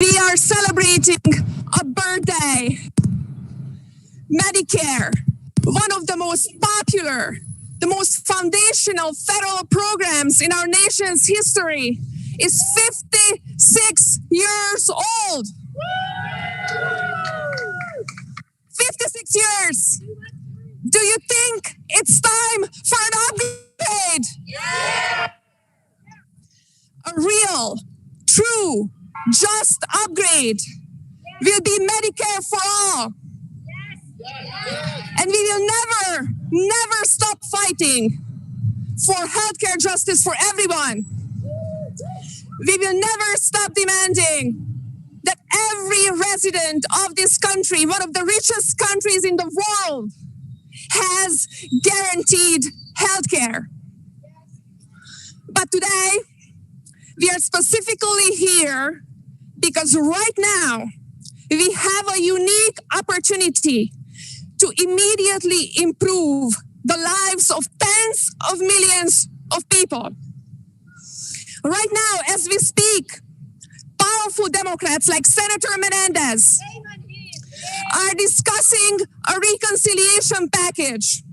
We are celebrating a birthday. Medicare, one of the most popular, the most foundational federal programs in our nation's history, is 56 years old. 56 years. Do you think it's time for an upgrade? Yeah. A real, true, just upgrade will be Medicare for all. And we will never stop fighting for healthcare justice for everyone. We will never stop demanding that every resident of this country, one of the richest countries in the world, has guaranteed healthcare. But today, we are specifically here because right now, we have a unique opportunity to immediately improve the lives of tens of millions of people. Right now, as we speak, powerful Democrats like Senator Menendez are discussing a reconciliation package.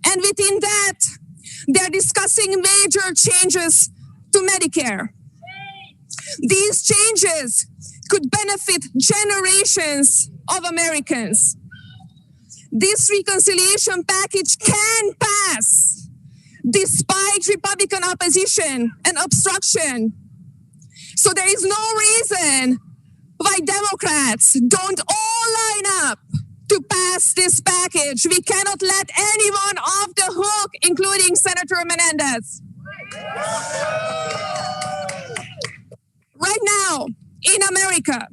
And within that, they're discussing major changes to Medicare. These changes could benefit generations of Americans. This reconciliation package can pass despite Republican opposition and obstruction. So there is no reason why Democrats don't all line up to pass this package. We cannot let anyone off the hook, including Senator Menendez. Right now, in America,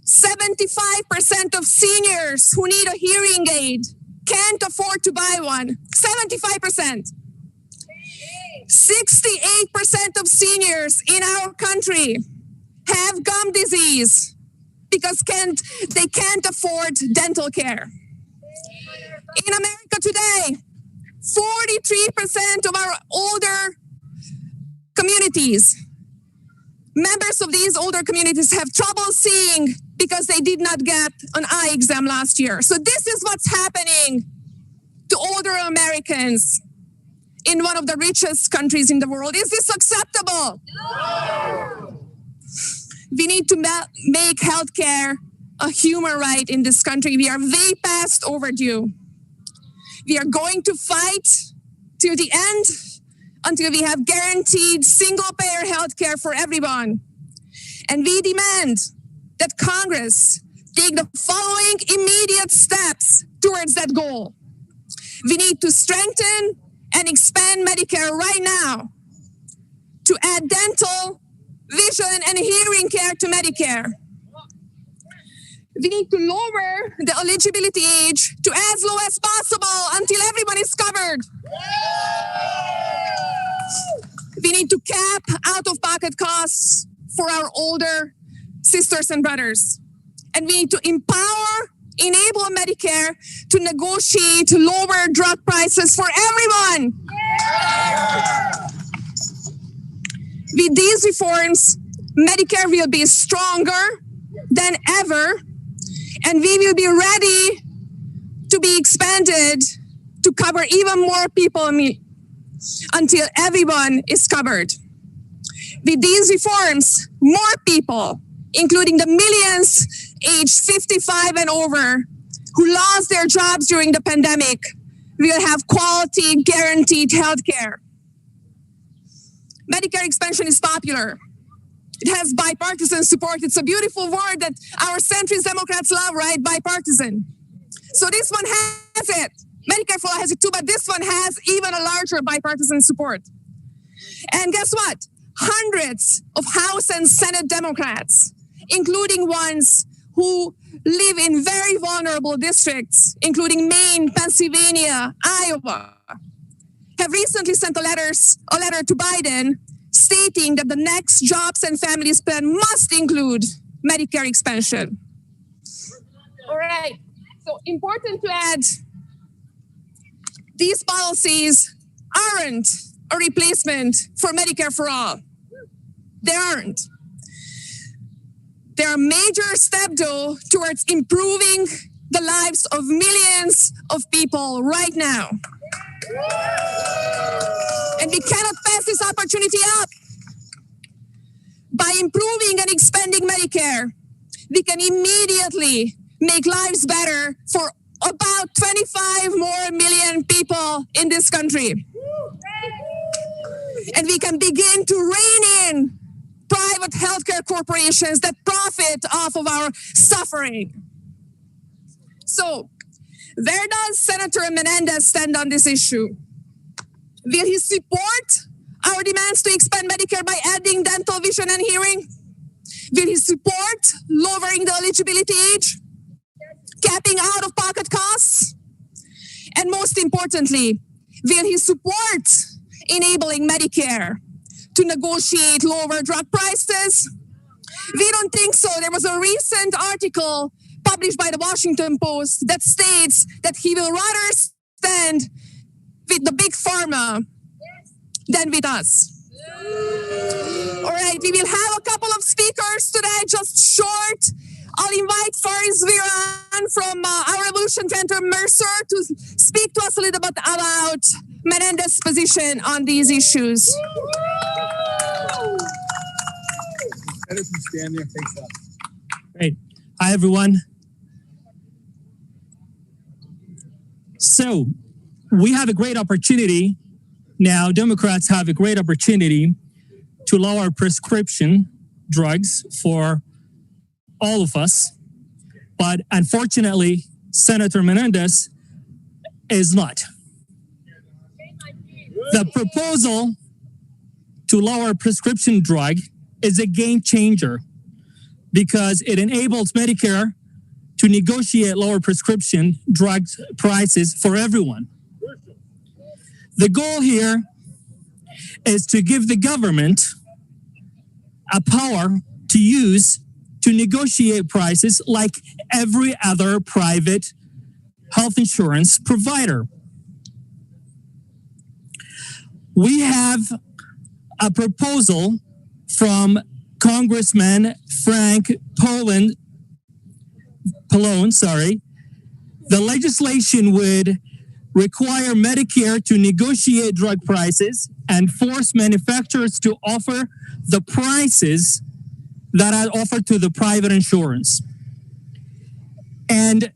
75% of seniors who need a hearing aid can't afford to buy one. 75%. 68% of seniors in our country have gum disease because they can't afford dental care. In America today, 43% of our older communities, members of these older communities, have trouble seeing because they did not get an eye exam last year. So this is what's happening to older Americans in one of the richest countries in the world. Is this acceptable? No. We need to make healthcare a human right in this country. We are way past overdue. We are going to fight till the end until we have guaranteed single-payer healthcare for everyone. And we demand that Congress take the following immediate steps towards that goal. We need to strengthen and expand Medicare right now to add dental, vision, and hearing care to Medicare. We need to lower the eligibility age to as low as possible until everyone is covered. We need to cap out-of-pocket costs for our older sisters and brothers. And we need to enable Medicare to negotiate lower drug prices for everyone. With these reforms, Medicare will be stronger than ever, and we will be ready to be expanded to cover even more people until everyone is covered. With these reforms, more people, including the millions aged 55 and over who lost their jobs during the pandemic, will have quality, guaranteed health care. Medicare expansion is popular. It has bipartisan support. It's a beautiful word that our centrist Democrats love, right? Bipartisan. So this one has it. Medicare for All has it too, but this one has even a larger bipartisan support. And guess what? Hundreds of House and Senate Democrats, including ones who live in very vulnerable districts, including Maine, Pennsylvania, Iowa, have recently sent a letter to Biden stating that the next Jobs and Families Plan must include Medicare expansion. All right, so important to add, these policies aren't a replacement for Medicare for All. They aren't. There are major steps, though, towards improving the lives of millions of people right now. And we cannot pass this opportunity up. By improving and expanding Medicare, we can immediately make lives better for about 25 more million people in this country. And we can begin to rein in private healthcare corporations that profit off of our suffering. So, where does Senator Menendez stand on this issue? Will he support our demands to expand Medicare by adding dental, vision, and hearing? Will he support lowering the eligibility age, capping out-of-pocket costs? And most importantly, will he support enabling Medicare to negotiate lower drug prices? We don't think so. There was a recent article published by the Washington Post that states that he will rather stand with the big pharma than with us. All right, we will have a couple of speakers today, just short. I'll invite Faris Viran from our Revolution Center, Mercer, to speak to us a little bit about Menendez's position on these issues. Great. Hi, everyone. So, we have a great opportunity now. Democrats have a great opportunity to lower prescription drugs for all of us. But unfortunately, Senator Menendez is not. The proposal to lower prescription drug is a game changer because it enables Medicare to negotiate lower prescription drug prices for everyone. The goal here is to give the government a power to use to negotiate prices like every other private health insurance provider. We have a proposal from Congressman Frank Pallone. The legislation would require Medicare to negotiate drug prices and force manufacturers to offer the prices that are offered to the private insurance. And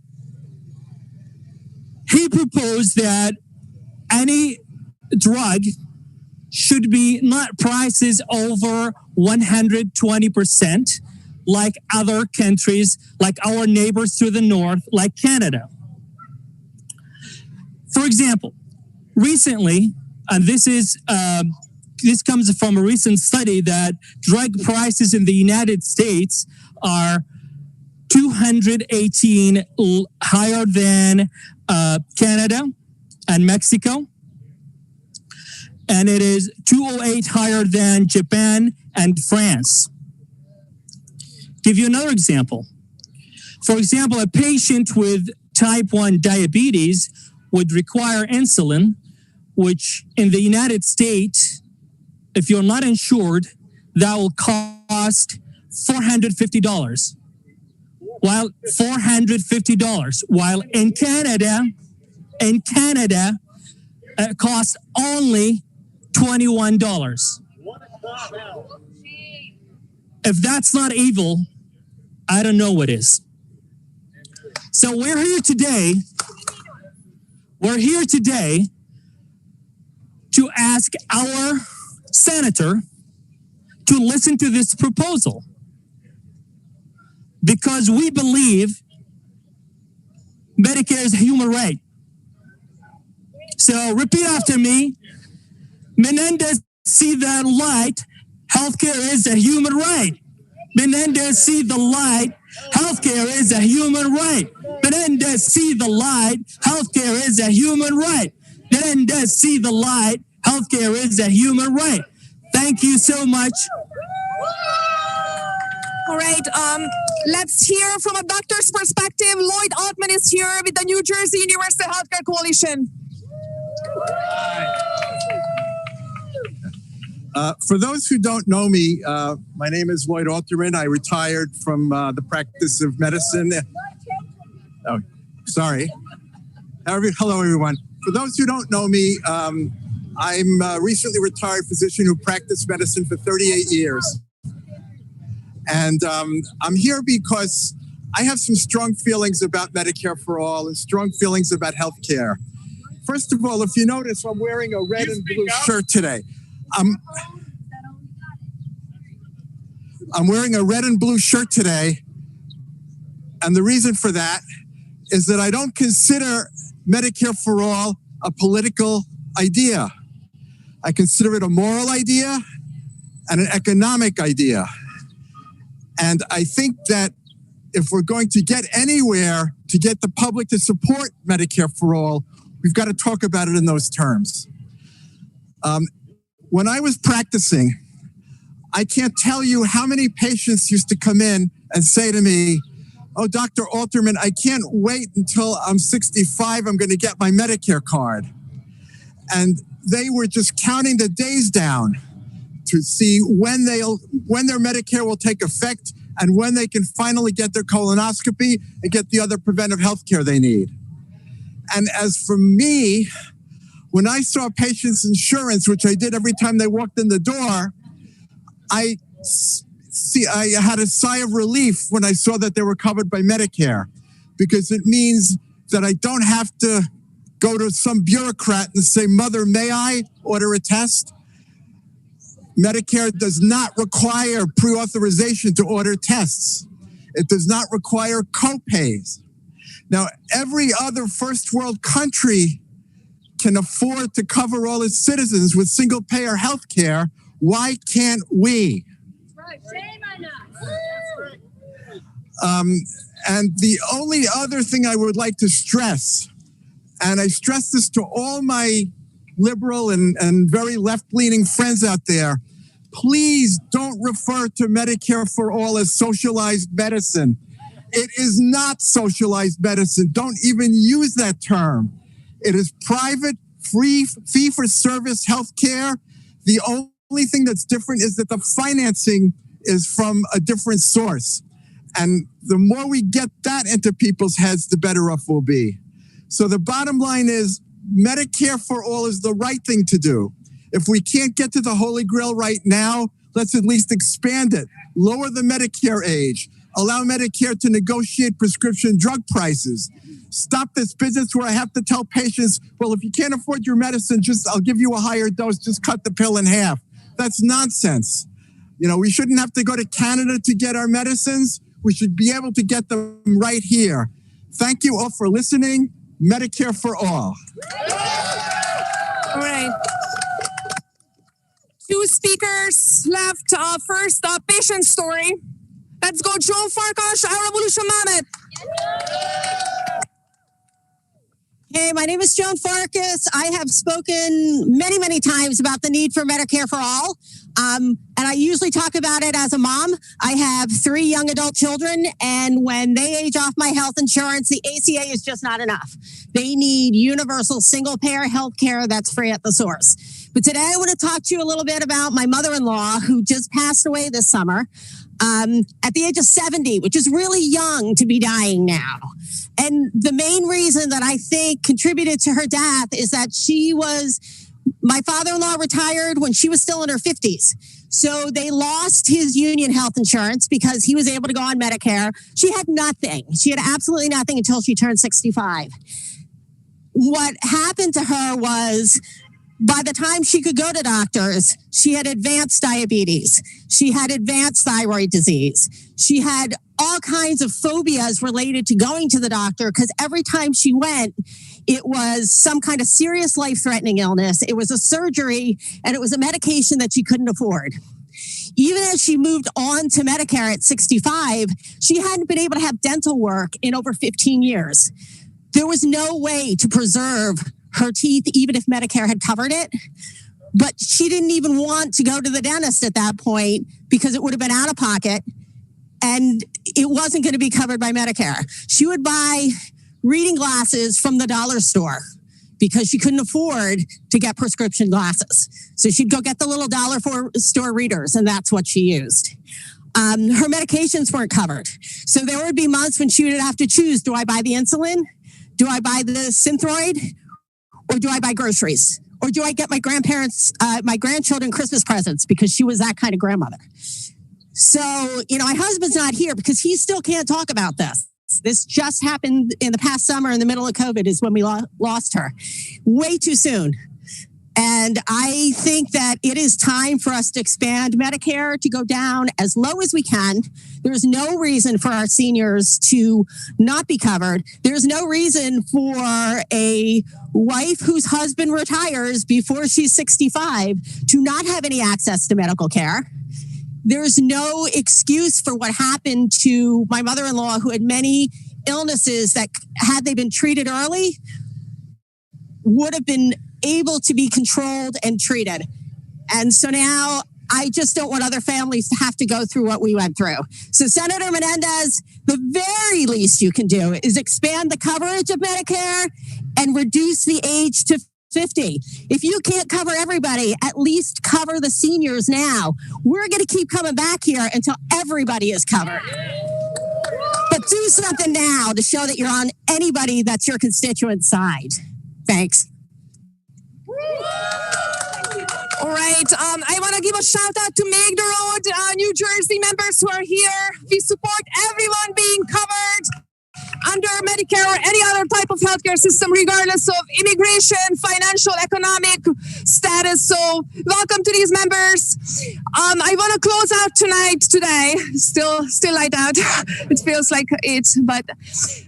he proposed that any drug should be not prices over 120%, like other countries, like our neighbors to the north, like Canada. For example, recently, and this comes from a recent study, that drug prices in the United States are 218 higher than Canada and Mexico. And it is 208 higher than Japan and France. Give you another example. For example, a patient with type 1 diabetes would require insulin, which in the United States, if you're not insured, that will cost $450. While $450, while in Canada, it costs only $21. If that's not evil, I don't know what is. So we're here today to ask our senator to listen to this proposal, because we believe Medicare is a human right. So repeat after me. Menendez, see that light. Healthcare is a human right. Menendez, see the light. Healthcare is a human right. Menendez, see the light. Healthcare is a human right. Menendez, see the light. Healthcare is a human right. Thank you so much. All right, let's hear from a doctor's perspective. Lloyd Altman is here with the New Jersey Universal Healthcare Coalition. For those who don't know me, my name is Lloyd Alterman. I retired from the practice of medicine. Oh, sorry. Hello, everyone. For those who don't know me, I'm a recently retired physician who practiced medicine for 38 years. And I'm here because I have some strong feelings about Medicare for All and strong feelings about health care. First of all, if you notice, I'm wearing a red and blue shirt today. I'm wearing a red and blue shirt today. And the reason for that is that I don't consider Medicare for All a political idea. I consider it a moral idea and an economic idea. And I think that if we're going to get anywhere to get the public to support Medicare for All, we've got to talk about it in those terms. When I was practicing, I can't tell you how many patients used to come in and say to me, "Oh, Dr. Alterman, I can't wait until I'm 65. I'm going to get my Medicare card." And they were just counting the days down to see when their Medicare will take effect and when they can finally get their colonoscopy and get the other preventive health care they need. And as for me, when I saw patients' insurance, which I did every time they walked in the door, I had a sigh of relief when I saw that they were covered by Medicare, because it means that I don't have to go to some bureaucrat and say, "Mother, may I order a test?" Medicare does not require pre-authorization to order tests. It does not require co-pays. Now, every other first world country can afford to cover all its citizens with single-payer health care. Why can't we? Shame on us. And the only other thing I would like to stress, and I stress this to all my liberal and very left-leaning friends out there, please don't refer to Medicare for All as socialized medicine. It is not socialized medicine. Don't even use that term. It is private, free, fee-for-service health care. The only thing that's different is that the financing is from a different source. And the more we get that into people's heads, the better off we'll be. So the bottom line is Medicare for All is the right thing to do. If we can't get to the Holy Grail right now, let's at least expand it. Lower the Medicare age. Allow Medicare to negotiate prescription drug prices. Stop this business where I have to tell patients, well, if you can't afford your medicine, I'll give you a higher dose, just cut the pill in half. That's nonsense. You know, we shouldn't have to go to Canada to get our medicines. We should be able to get them right here. Thank you all for listening. Medicare for All. All right. Two speakers left. First, patient story. Let's go, Joe Farkas, our Revolution Mammoth. Hey, my name is Joan Farkas. I have spoken many, many times about the need for Medicare for All. And I usually talk about it as a mom. I have 3 young adult children, and when they age off my health insurance, the ACA is just not enough. They need universal single-payer health care that's free at the source. But today I want to talk to you a little bit about my mother-in-law who just passed away this summer at the age of 70, which is really young to be dying now. And the main reason that I think contributed to her death is that my father-in-law retired when she was still in her 50s. So they lost his union health insurance because he was able to go on Medicare. She had nothing. She had absolutely nothing until she turned 65. What happened to her was, by the time she could go to doctors, she had advanced diabetes. She had advanced thyroid disease. She had all kinds of phobias related to going to the doctor because every time she went, it was some kind of serious life-threatening illness. It was a surgery, and it was a medication that she couldn't afford. Even as she moved on to Medicare at 65, she hadn't been able to have dental work in over 15 years. There was no way to preserve her teeth, even if Medicare had covered it. But she didn't even want to go to the dentist at that point because it would have been out of pocket and it wasn't going to be covered by Medicare. She would buy reading glasses from the dollar store because she couldn't afford to get prescription glasses. So she'd go get the little dollar store readers, and that's what she used. Her medications weren't covered. So there would be months when she would have to choose, do I buy the insulin? Do I buy the Synthroid? Or do I buy groceries? Or do I get my grandchildren Christmas presents, because she was that kind of grandmother. So, my husband's not here because he still can't talk about this. This just happened in the past summer in the middle of COVID is when we lost her. Way too soon. And I think that it is time for us to expand Medicare to go down as low as we can. There's no reason for our seniors to not be covered. There's no reason for a wife whose husband retires before she's 65 to not have any access to medical care. There's no excuse for what happened to my mother-in-law, who had many illnesses that, had they been treated early, would have been able to be controlled and treated. And so now I just don't want other families to have to go through what we went through. So Senator Menendez, the very least you can do is expand the coverage of Medicare and reduce the age to 50. If you can't cover everybody, at least cover the seniors now. We're going to keep coming back here until everybody is covered. But do something now to show that you're on anybody that's your constituent side. Thanks. All right. I want to give a shout out to Make the Road, New Jersey members who are here. We support everyone being covered under Medicare or any other type of healthcare system, regardless of immigration, financial, economic status. So welcome to these members. I want to close out today. Still light out. It feels like it, but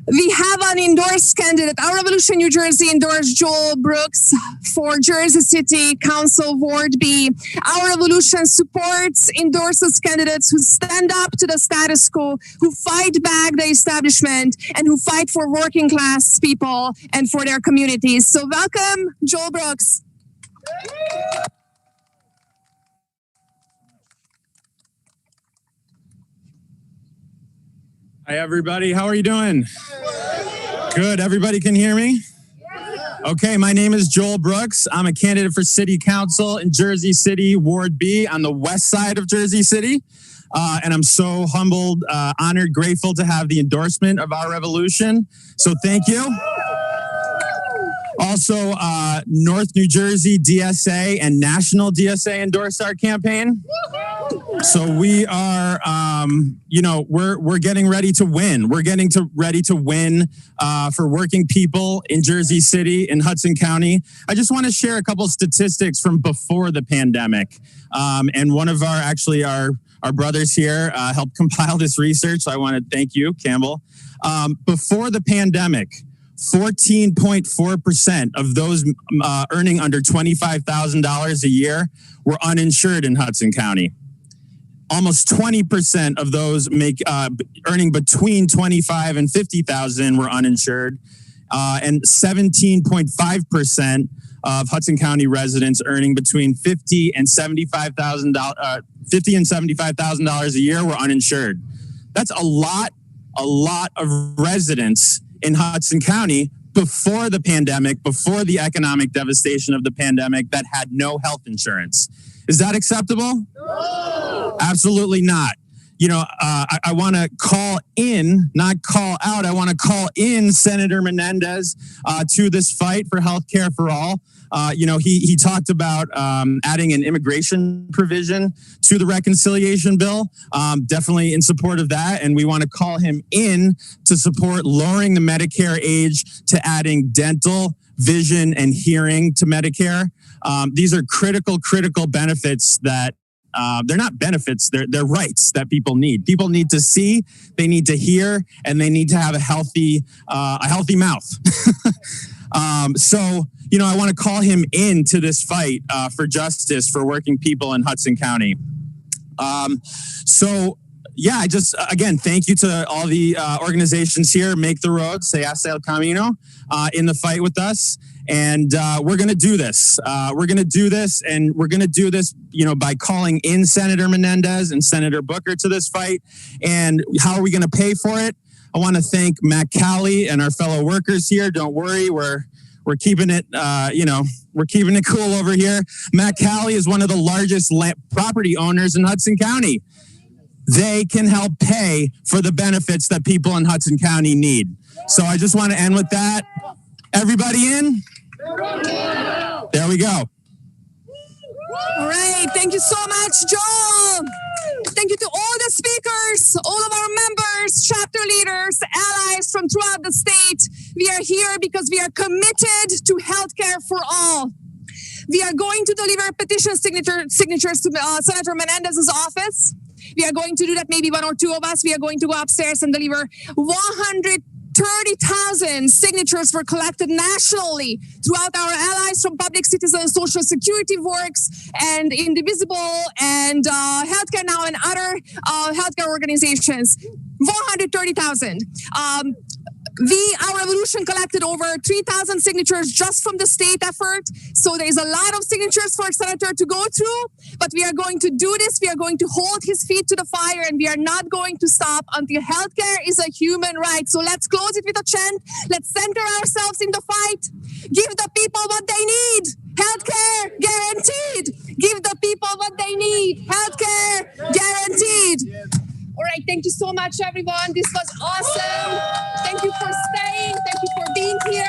we have an endorsed candidate. Our Revolution New Jersey endorsed Joel Brooks for Jersey City Council Ward B. Our Revolution supports, endorses candidates who stand up to the status quo, who fight back the establishment, and who fight for working class people and for their communities. So welcome, Joel Brooks. Hi, everybody. How are you doing? Good. Everybody can hear me? Okay, my name is Joel Brooks. I'm a candidate for City Council in Jersey City, Ward B, on the west side of Jersey City. And I'm so humbled, honored, grateful to have the endorsement of our revolution. So thank you. Also, North New Jersey DSA and National DSA endorsed our campaign. So we are, we're getting ready to win. We're getting ready to win for working people in Jersey City, in Hudson County. I just want to share a couple statistics from before the pandemic. And one of our brothers here helped compile this research. So I want to thank you, Campbell. Before the pandemic, 14.4% of those earning under $25,000 a year were uninsured in Hudson County. Almost 20% of those earning between $25,000 and $50,000 were uninsured, and 17.5% of Hudson County residents earning between $50,000 and $75,000 a year were uninsured. That's a lot of residents in Hudson County before the pandemic, before the economic devastation of the pandemic, that had no health insurance. Is that acceptable? No. Absolutely not. I want to call in, not call out. I want to call in Senator Menendez to this fight for health care for all. He talked about adding an immigration provision to the reconciliation bill. Definitely in support of that. And we want to call him in to support lowering the Medicare age to adding dental, vision, and hearing to Medicare. These are critical benefits that they're not benefits, they're rights that people need. People need to see, they need to hear, and they need to have a healthy mouth. I want to call him into this fight for justice for working people in Hudson County. Again, thank you to all the organizations here, Make the Road, Se Hace el Camino, in the fight with us. And we're going to do this. We're going to do this by calling in Senator Menendez and Senator Booker to this fight. And how are we going to pay for it? I want to thank Matt Calley and our fellow workers here. Don't worry, we're We're keeping it, we're keeping it cool over here. Matt Calley is one of the largest property owners in Hudson County. They can help pay for the benefits that people in Hudson County need. So I just want to end with that. Everybody in? There we go. All right. Thank you so much, Joel. Thank you to all the speakers, all of our members, chapter leaders, allies from throughout the state. We are here because we are committed to healthcare for all. We are going to deliver petition signatures to Senator Menendez's office. We are going to do that, maybe one or two of us. We are going to go upstairs and deliver 130,000 signatures were collected nationally throughout our allies from Public Citizen Social Security Works and Indivisible and Healthcare Now and other healthcare organizations. 130,000. Our revolution collected over 3,000 signatures just from the state effort. So there's a lot of signatures for a senator to go through, but we are going to do this. We are going to hold his feet to the fire, and we are not going to stop until healthcare is a human right. So let's close it with a chant. Let's center ourselves in the fight. Give the people what they need. Healthcare guaranteed. Give the people what they need. Healthcare guaranteed. All right, thank you so much, everyone. This was awesome. Thank you for staying. Thank you for being here.